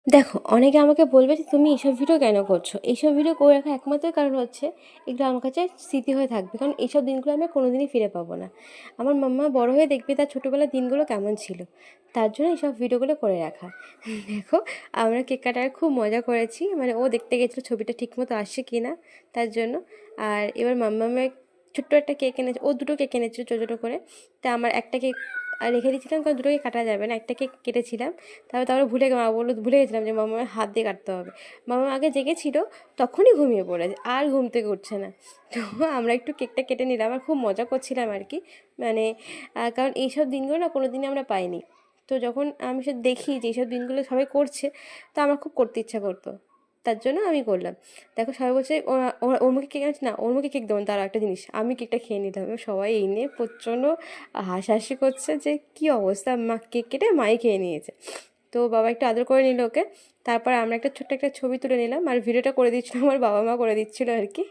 দেখো, অনেকে আমাকে বলবে যে তুমি এইসব ভিডিও কেন করছো? এইসব ভিডিও করে রাখার একমাত্র কারণ হচ্ছে এগুলো আমার কাছে স্মৃতি হয়ে থাকবে, কারণ এইসব দিনগুলো আমি কোনোদিনই ফিরে পাবো না। আমার মাম্মা বড় হয়ে দেখবে তার ছোটোবেলার দিনগুলো কেমন ছিল, তার জন্য এইসব ভিডিওগুলো করে রাখা। দেখো, আমরা কেক কাটার খুব মজা করেছি, মানে ও দেখতে গেছিলো ছবিটা ঠিকমতো আসছে কি না, তার জন্য। আর এবার মাম্মামের ছোট্ট একটা কেক এনেছে, ও দুটো কেক এনেছিল ছোটো ছোটো করে। তা আমার একটা কেক রেখে দিয়েছিলাম, কারণ দুটো কেক কাটা যাবে না, একটা কেক কেটেছিলাম। তারপরে মা বললো, ভুলে গেছিলাম যে মামার হাত দিয়ে কাটতে হবে। মামা আগে জেগেছিল, তখনই ঘুমিয়ে পড়েছে, আর ঘুম থেকে উঠছে না। তো আমরা একটু কেকটা কেটে নিলাম, আর খুব মজা করছিলাম আর কি। মানে কারণ এইসব দিনগুলো না কোনো দিনই আমরা পাইনি। তো যখন আমি সে দেখি যে এইসব দিনগুলো সবাই করছে, তো আমার খুব করতে ইচ্ছা করতো, তার জন্য আমি করলাম। দেখো, সবাই বলছে ওর মুখে কেক আছে না, ওর মুখে কেক দেবো, তার একটা জিনিস আমি কেকটা খেয়ে নিলাম। এবার সবাই এই নিয়ে প্রচণ্ড হাসাহাসি করছে যে কী অবস্থা, মা কেক কেটে মাই খেয়ে নিয়েছে। তো বাবা একটু আদর করে নিল ওকে। তারপর আমরা একটা ছোট্ট একটা ছবি তুলে নিলাম, আর ভিডিওটা করে দিচ্ছিলো আমার বাবা মা করে দিচ্ছিলো আর কি।